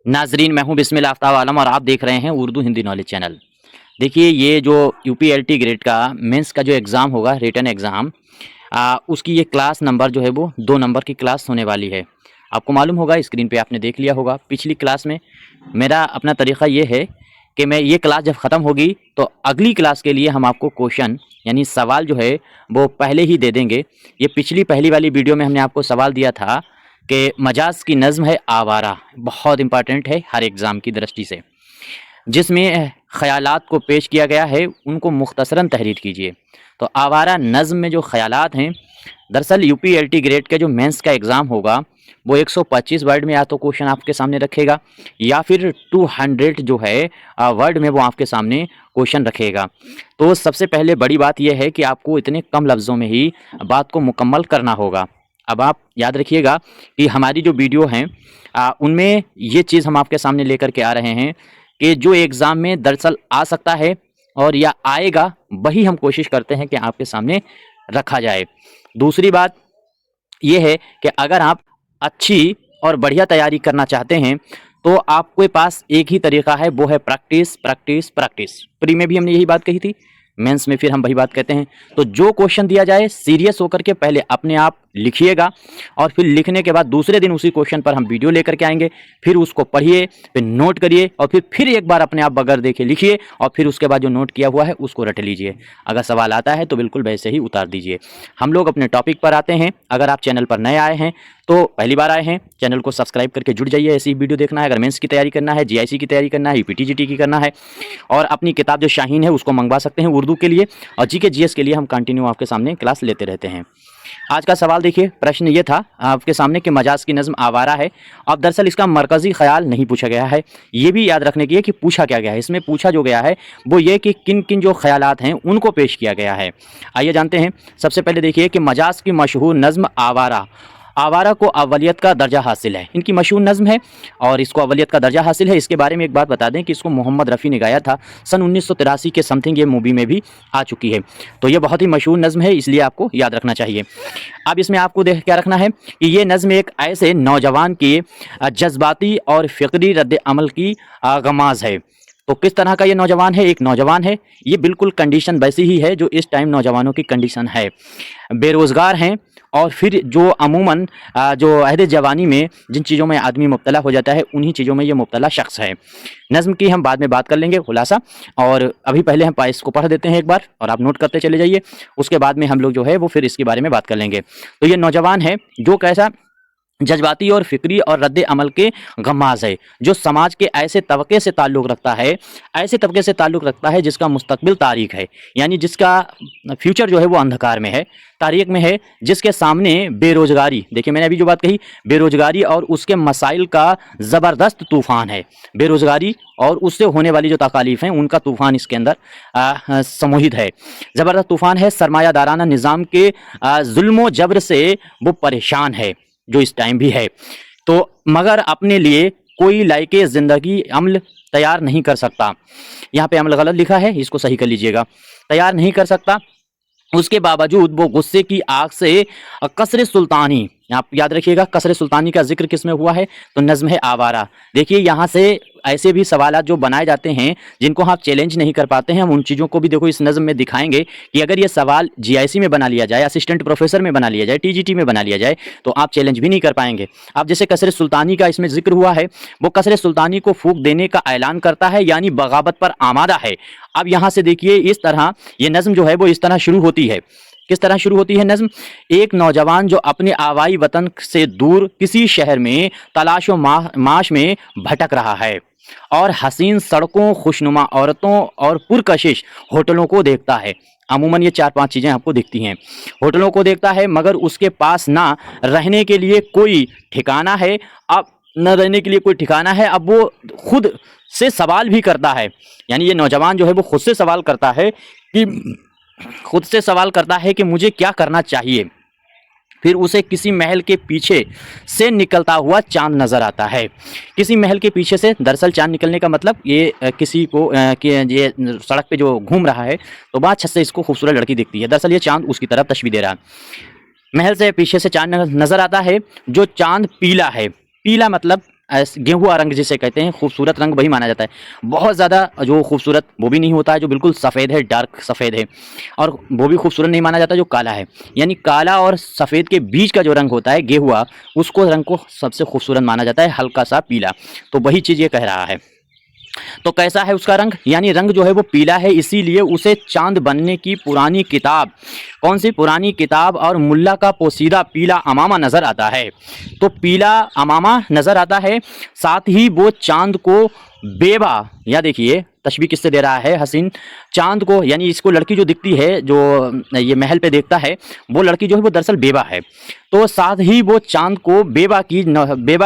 नाजरीन, मैं हूं बिस्मिल्लाह आफ्ताब आलम और आप देख रहे हैं उर्दू हिंदी नॉलेज चैनल। देखिए, ये जो यूपीएलटी ग्रेड का मेंस का जो एग्ज़ाम होगा, रिटन एग्ज़ाम, उसकी ये क्लास नंबर जो है वो 2 नंबर की क्लास होने वाली है। आपको मालूम होगा, स्क्रीन पे आपने देख लिया होगा। पिछली क्लास में मेरा अपना तरीक़ा ये है कि मैं ये क्लास जब ख़त्म होगी तो अगली क्लास के लिए हम आपको क्वेश्चन यानी सवाल जो है वो पहले ही दे देंगे। ये पिछली पहली वाली वीडियो में हमने आपको सवाल दिया था कि मजाज की नज़्म है आवारा, बहुत इंपॉर्टेंट है हर एग्ज़ाम की दृष्टि से, जिसमें ख़यालात को पेश किया गया है, उनको मुख्तसरन तहरीर कीजिए। तो आवारा नज़्म में जो ख़यालात हैं, दरअसल यूपीएलटी ग्रेड के जो मेंस का एग्ज़ाम होगा वो 125 वर्ड में या तो क्वेश्चन आपके सामने रखेगा या फिर 200 जो है वर्ड में वो आपके सामने क्वेश्चन रखेगा। तो सबसे पहले बड़ी बात यह है कि आपको इतने कम लफ्ज़ों में ही बात को मुकम्मल करना होगा। अब आप याद रखिएगा कि हमारी जो वीडियो हैं उनमें ये चीज़ हम आपके सामने लेकर के आ रहे हैं कि जो एग्ज़ाम में दरअसल आ सकता है और या आएगा, वही हम कोशिश करते हैं कि आपके सामने रखा जाए। दूसरी बात ये है कि अगर आप अच्छी और बढ़िया तैयारी करना चाहते हैं तो आपके पास एक ही तरीका है, वो है प्रैक्टिस प्रैक्टिस प्रैक्टिस। प्री में भी हमने यही बात कही थी, मेंस में फिर हम वही बात कहते हैं। तो जो क्वेश्चन दिया जाए सीरियस होकर के पहले अपने आप लिखिएगा और फिर लिखने के बाद दूसरे दिन उसी क्वेश्चन पर हम वीडियो लेकर के आएंगे, फिर उसको पढ़िए, फिर नोट करिए और फिर एक बार अपने आप बगैर देखे लिखिए और फिर उसके बाद जो नोट किया हुआ है उसको रट लीजिए। अगर सवाल आता है तो बिल्कुल वैसे ही उतार दीजिए। हम लोग अपने टॉपिक पर आते हैं। अगर आप चैनल पर नए आए हैं तो पहली बार आए हैं, चैनल को सब्सक्राइब करके जुड़ जाइए। ऐसी वीडियो देखना है, अगर मेंस की तैयारी करना है, जीआईसी की तैयारी करना है, यूपीटीजीटी की करना है और अपनी किताब जो शाहीन है उसको मंगवा सकते हैं उर्दू के लिए, और जीके जीएस के लिए हम कंटिन्यू आपके सामने क्लास लेते रहते हैं। आज का सवाल देखिए, प्रश्न ये था आपके सामने कि मजाज की नज़्म आवारा है। अब दरअसल इसका मरकज़ी ख्याल नहीं पूछा गया है, ये भी याद रखने की है कि पूछा क्या गया है। इसमें पूछा जो गया है वो ये कि किन किन जो ख्यालात हैं उनको पेश किया गया है। आइए जानते हैं। सबसे पहले देखिए कि मजाज की मशहूर नज़्म आवारा, आवारा को अव्वलियत का दर्जा हासिल है। इनकी मशहूर नज़्म है और इसको अव्वलियत का दर्जा हासिल है। इसके बारे में एक बात बता दें कि इसको मोहम्मद रफ़ी ने गाया था सन 1983 के समथिंग, ये मूवी में भी आ चुकी है। तो ये बहुत ही मशहूर नज़्म है, इसलिए आपको याद रखना चाहिए। अब इसमें आपको देख क्या रखना है कि ये नज़्म एक ऐसे नौजवान के जज्बाती और फ़िक्री रद्द अमल की गमाज है। तो किस तरह का ये नौजवान है? एक नौजवान है, ये बिल्कुल कंडीशन वैसी ही है जो इस टाइम नौजवानों की कंडीशन है। बेरोज़गार हैं और फिर जो अमूमन जो अहद जवानी में जिन चीज़ों में आदमी मुब्तला हो जाता है उन्हीं चीज़ों में ये मुब्तला शख्स है। नज़्म की हम बाद में बात कर लेंगे खुलासा, और अभी पहले हम पाइस को पढ़ देते हैं एक बार और आप नोट करते चले जाइए। उसके बाद में हम लोग जो है वो फिर इसके बारे में बात कर लेंगे। तो ये नौजवान है जो कैसा जज्बाती और फ़िक्री और रद्द अमल के गम्माज़ है, जो समाज के ऐसे तबके से ताल्लुक़ रखता है, ऐसे तबके से ताल्लुक़ रखता है जिसका मुस्तकबिल तारीक है, यानी जिसका फ्यूचर जो है वो अंधकार में है, तारीक में है, जिसके सामने बेरोज़गारी, देखिए मैंने अभी जो बात कही, बेरोज़गारी और उसके मसाइल का ज़बरदस्त तूफ़ान है। बेरोज़गारी और उससे होने वाली जो तकालीफ़ हैं उनका तूफ़ान इसके अंदर समूहित है, ज़बरदस्त तूफ़ान है। सरमायादाराना निज़ाम के जुल्म व जबर से वो परेशान है, जो इस टाइम भी है। तो मगर अपने लिए कोई लायके ज़िंदगी अमल तैयार नहीं कर सकता। यहाँ पे अमल गलत लिखा है, इसको सही कर लीजिएगा। तैयार नहीं कर सकता, उसके बावजूद वो गुस्से की आग से कसर सुल्तानी, आप याद रखिएगा कसर सुल्तानी का जिक्र किस में हुआ है? तो नज़्म है आवारा। देखिए यहाँ से ऐसे भी सवालात जो बनाए जाते हैं जिनको आप चैलेंज नहीं कर पाते हैं, हम उन चीज़ों को भी देखो इस नज़्म में दिखाएंगे कि अगर ये सवाल जीआईसी में बना लिया जाए, असिस्टेंट प्रोफेसर में बना लिया जाए, टीजीटी में बना लिया जाए तो आप चैलेंज भी नहीं कर पाएंगे। अब जैसे कसर सुल्तानी का इसमें जिक्र हुआ है, वो कसर सुल्तानी को फूंक देने का ऐलान करता है, यानी बगावत पर आमादा है। अब यहाँ से देखिए इस तरह ये नज़्म जो है वो इस तरह शुरू होती है। किस तरह शुरू होती है नज़्म? एक नौजवान जो अपने आवाई वतन से दूर किसी शहर में तलाश व माश में भटक रहा है और हसीन सड़कों, खुशनुमा औरतों और पुरकशिश होटलों को देखता है। अमूमन ये 4-5 चीज़ें आपको दिखती हैं। होटलों को देखता है मगर उसके पास ना रहने के लिए कोई ठिकाना है। अब न रहने के लिए कोई ठिकाना है, अब वो खुद से सवाल भी करता है, यानी ये नौजवान जो है वो खुद से सवाल करता है कि मुझे क्या करना चाहिए। फिर उसे किसी महल के पीछे से निकलता हुआ चांद नज़र आता है। किसी महल के पीछे से, दरअसल चांद निकलने का मतलब ये किसी को कि ये सड़क पे जो घूम रहा है तो वहाँ छत से इसको खूबसूरत लड़की दिखती है, दरअसल ये चांद उसकी तरफ तशबीह दे रहा है। महल से पीछे से चांद नज़र आता है, जो चांद पीला है। पीला मतलब गेहुआ रंग जिसे कहते हैं, खूबसूरत रंग वही माना जाता है। बहुत ज़्यादा जो खूबसूरत वो भी नहीं होता है जो बिल्कुल सफ़ेद है, डार्क सफ़ेद है, और वो भी खूबसूरत नहीं माना जाता जो काला है। यानी काला और सफ़ेद के बीच का जो रंग होता है गेहुआ, उसको रंग को सबसे खूबसूरत माना जाता है, हल्का सा पीला। तो वही चीज़ ये कह रहा है। तो कैसा है उसका रंग, यानी रंग जो है वो पीला है, इसीलिए उसे चांद बनने की पुरानी किताब, कौन सी पुरानी किताब और मुल्ला का पोशीदा पीला अमामा नज़र आता है। तो पीला अमामा नज़र आता है, साथ ही वो चांद को बेबा, या देखिए तशबीह किससे दे रहा है, हसीन चांद को, यानी इसको लड़की जो दिखती है जो ये महल पे देखता है, वो लड़की जो है वो दरअसल बेबा है। तो साथ ही वो चांद को बेबा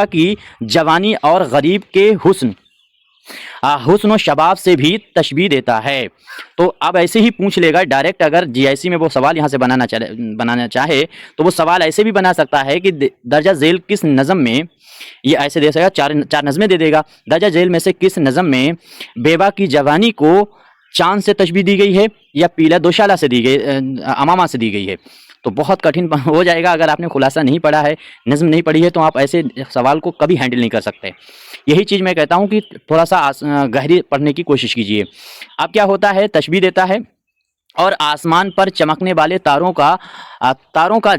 की जवानी और गरीब के हुस्न शबाब से भी तशबीह देता है। तो अब ऐसे ही पूछ लेगा डायरेक्ट, अगर जीआईसी में वो सवाल यहाँ से बनाना चाहे तो वो सवाल ऐसे भी बना सकता है कि दर्जा झेल किस नज़म में, ये ऐसे दे सकेगा, चार नज़में दे देगा, दर्जा झेल में से किस नज़म में बेबा की जवानी को चांद से तशबीह दी गई है या पीला दोशाला से दी गई, अमामा से दी गई है। तो बहुत कठिन हो जाएगा, अगर आपने खुलासा नहीं पढ़ा है, नज़म नहीं पढ़ी है, तो आप ऐसे सवाल को कभी हैंडल नहीं कर सकते। यही चीज़ मैं कहता हूँ कि थोड़ा सा गहरी पढ़ने की कोशिश कीजिए। अब क्या होता है, तशबीह देता है और आसमान पर चमकने वाले तारों का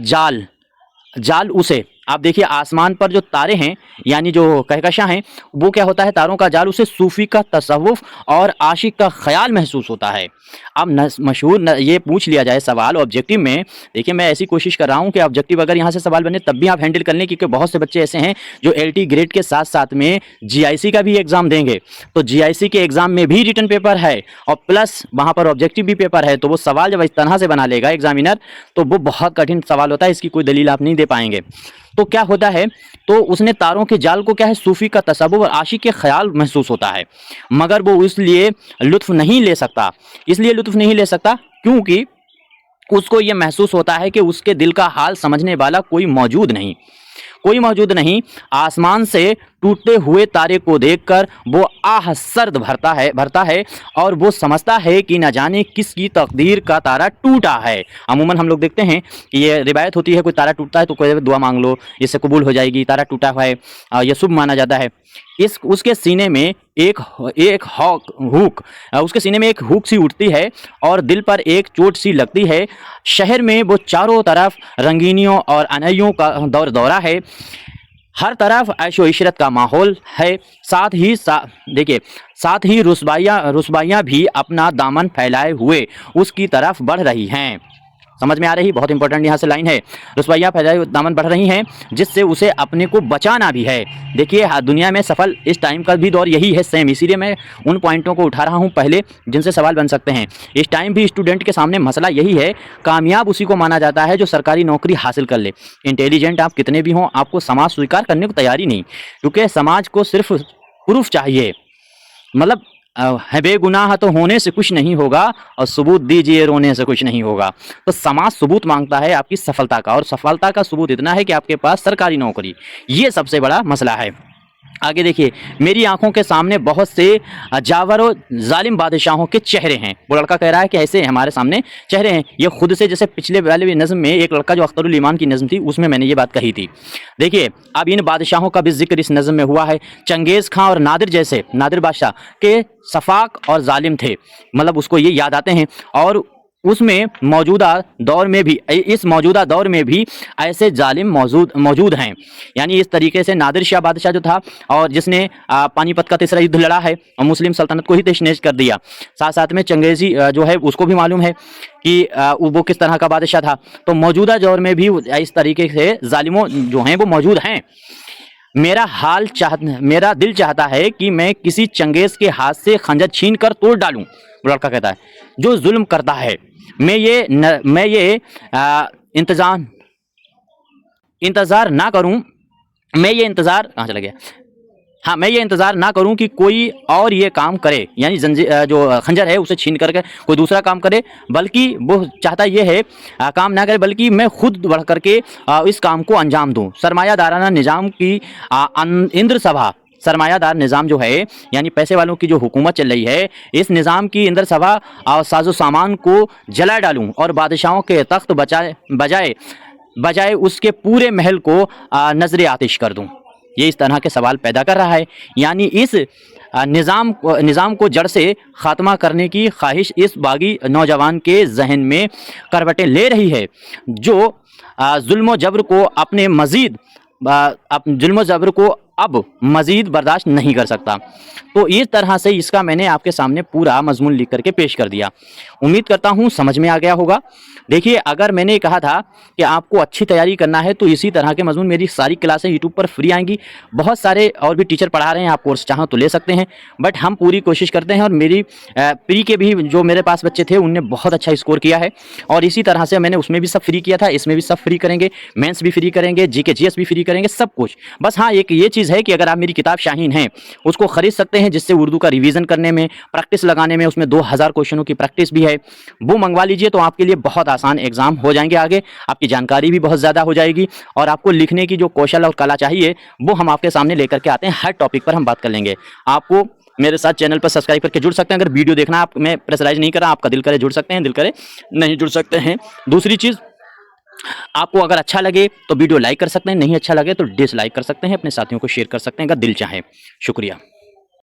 जाल उसे, आप देखिए आसमान पर जो तारे हैं यानी जो कहकशां हैं, वो क्या होता है, तारों का जाल उसे सूफी का तसव्वुफ और आशिक का ख्याल महसूस होता है। अब ये पूछ लिया जाए सवाल ऑब्जेक्टिव में, देखिए मैं ऐसी कोशिश कर रहा हूँ कि ऑब्जेक्टिव अगर यहाँ से सवाल बने तब भी आप हैंडल कर लें, क्योंकि बहुत से बच्चे ऐसे हैं जो एलटी ग्रेड के साथ साथ में जीआईसी का भी एग्जाम देंगे। तो जीआईसी के एग्जाम में भी रिटन पेपर है और प्लस वहाँ पर ऑब्जेक्टिव भी पेपर है। तो वो सवाल जब इस तरह से बना लेगा एग्जामिनर, तो वो बहुत कठिन सवाल होता है, इसकी कोई दलील आप नहीं दे पाएंगे। तो क्या होता है, तो उसने तारों के जाल को क्या है, सूफी का तसव्वुर और आशिक के ख्याल महसूस होता है, मगर वो इसलिए लुत्फ नहीं ले सकता क्योंकि उसको ये महसूस होता है कि उसके दिल का हाल समझने वाला कोई मौजूद नहीं। आसमान से टूटते हुए तारे को देखकर वो आह सर्द भरता है और वो समझता है कि न जाने किसकी तकदीर का तारा टूटा है। अमूमन हम लोग देखते हैं कि ये रिवायत होती है, कोई तारा टूटता है तो कोई दुआ मांग लो, इससे कबूल हो जाएगी, तारा टूटा हुआ है, यह शुभ माना जाता है। उसके सीने में एक हुक सी उठती है और दिल पर एक चोट सी लगती है। शहर में वो चारों तरफ रंगीनियों और अनैयों का दौरा है, हर तरफ ऐशो इशरत का माहौल है। साथ ही रुसवाइयाँ भी अपना दामन फैलाए हुए उसकी तरफ बढ़ रही हैं। समझ में आ रही, बहुत इंपॉर्टेंट यहाँ से लाइन है, रुसवाइयाँ फैलाए दामन बढ़ रही हैं जिससे उसे अपने को बचाना भी है। देखिए दुनिया में सफल इस टाइम का भी दौर यही है सेम, इसीलिए मैं उन पॉइंटों को उठा रहा हूँ पहले जिनसे सवाल बन सकते हैं। इस टाइम भी स्टूडेंट के सामने मसला यही है, कामयाब उसी को माना जाता है जो सरकारी नौकरी हासिल कर ले। इंटेलिजेंट आप कितने भी हों, आपको समाज स्वीकार करने को तैयारी नहीं, क्योंकि समाज को सिर्फ प्रूफ चाहिए, मतलब है बेगुनाह तो होने से कुछ नहीं होगा और सबूत दीजिए रोने से कुछ नहीं होगा। तो समाज सबूत मांगता है आपकी सफलता का, और सफलता का सबूत इतना है कि आपके पास सरकारी नौकरी, ये सबसे बड़ा मसला है। आगे देखिए, मेरी आंखों के सामने बहुत से जावर और जालिम बादशाहों के चेहरे हैं। वो लड़का कह रहा है कि ऐसे हमारे सामने चेहरे हैं। ये खुद से, जैसे पिछले वाले नज़म में एक लड़का जो अख्तरुल ईमान की नज़म थी उसमें मैंने ये बात कही थी। देखिए अब इन बादशाहों का भी जिक्र इस नज़म में हुआ है। चंगेज़ खां और नादिर बादशाह के सफाक और जालिम थे, मतलब उसको ये याद आते हैं। और उसमें इस मौजूदा दौर में भी ऐसे जालिम मौजूद हैं। यानी इस तरीके से नादिर शाह बादशाह जो था और जिसने पानीपत का तीसरा युद्ध लड़ा है और मुस्लिम सल्तनत को ही तहस-नहस कर दिया, साथ साथ में चंगेज़ी जो है उसको भी मालूम है कि वो किस तरह का बादशाह था। तो मौजूदा दौर में भी इस तरीके से जालिमों जो हैं वो मौजूद हैं। मेरा दिल चाहता है कि मैं किसी चंगेज़ के हाथ से खंजर छीन कर तोड़ डालूं। वो लड़का कहता है जो जुल्म करता है, मैं ये इंतज़ार ना करूं कि कोई और ये काम करे, यानी जो खंजर है उसे छीन करके कोई दूसरा काम करे, बल्कि वो चाहता ये है काम ना करे, बल्कि मैं खुद बढ़ करके इस काम को अंजाम दूं। सरमायादाराना निज़ाम की इंद्र सभा, सरमायादार निज़ाम जो है यानी पैसे वालों की जो हुकूमत चल रही है, इस निज़ाम की इंद्र सभा और साजो सामान को जला डालूं और बादशाहों के तख्त बजाए उसके पूरे महल को नजर आतिश कर दूं। ये इस तरह के सवाल पैदा कर रहा है। यानी इस निज़ाम को जड़ से ख़ात्मा करने की ख्वाहिश इस बागी नौजवान के जहन में करवटें ले रही है, जो जुल्म जबर को अपने मज़ीद जुल्म जबर को अब मज़ीद बर्दाश्त नहीं कर सकता। तो इस तरह से इसका मैंने आपके सामने पूरा मजमून लिख करके पेश कर दिया। उम्मीद करता हूँ समझ में आ गया होगा। देखिए, अगर मैंने कहा था कि आपको अच्छी तैयारी करना है तो इसी तरह के मजमून मेरी सारी क्लासें यूट्यूब पर फ्री आएंगी। बहुत सारे और भी टीचर पढ़ा रहे हैं, आप कोर्स चाहो तो ले सकते हैं। बट हम पूरी कोशिश करते हैं, और मेरी प्री के भी जो मेरे पास बच्चे थे उनने बहुत अच्छा स्कोर किया है। और इसी तरह से मैंने उसमें भी सब फ्री किया था, इसमें भी सब फ्री करेंगे, मेंस भी फ्री करेंगे, जीके जीएस भी फ्री करेंगे, सब कुछ। बस हाँ, एक ये चीज़ है कि अगर आप मेरी किताब शाहीन है उसको खरीद सकते हैं, जिससे उर्दू का रिवीजन करने में, प्रैक्टिस लगाने में, उसमें 2000 क्वेश्चनों की प्रैक्टिस भी है, वो मंगवा लीजिए। तो आपके लिए बहुत आसान एग्जाम हो जाएंगे आगे, आपकी जानकारी भी बहुत ज़्यादा हो जाएगी, और आपको लिखने की जो कौशल और कला चाहिए वो हम आपके सामने लेकर के आते हैं। हर टॉपिक पर हम बात कर लेंगे। आपको मेरे साथ चैनल पर सब्सक्राइब करके जुड़ सकते हैं। अगर वीडियो देखना, आप मैं प्रेशराइज नहीं कर रहा, आपका दिल करे जुड़ सकते हैं, दिल करे नहीं जुड़ सकते हैं। दूसरी चीज़, आपको अगर अच्छा लगे तो वीडियो लाइक कर सकते हैं, नहीं अच्छा लगे तो डिसलाइक कर सकते हैं, अपने साथियों को शेयर कर सकते हैं अगर दिल चाहे। शुक्रिया।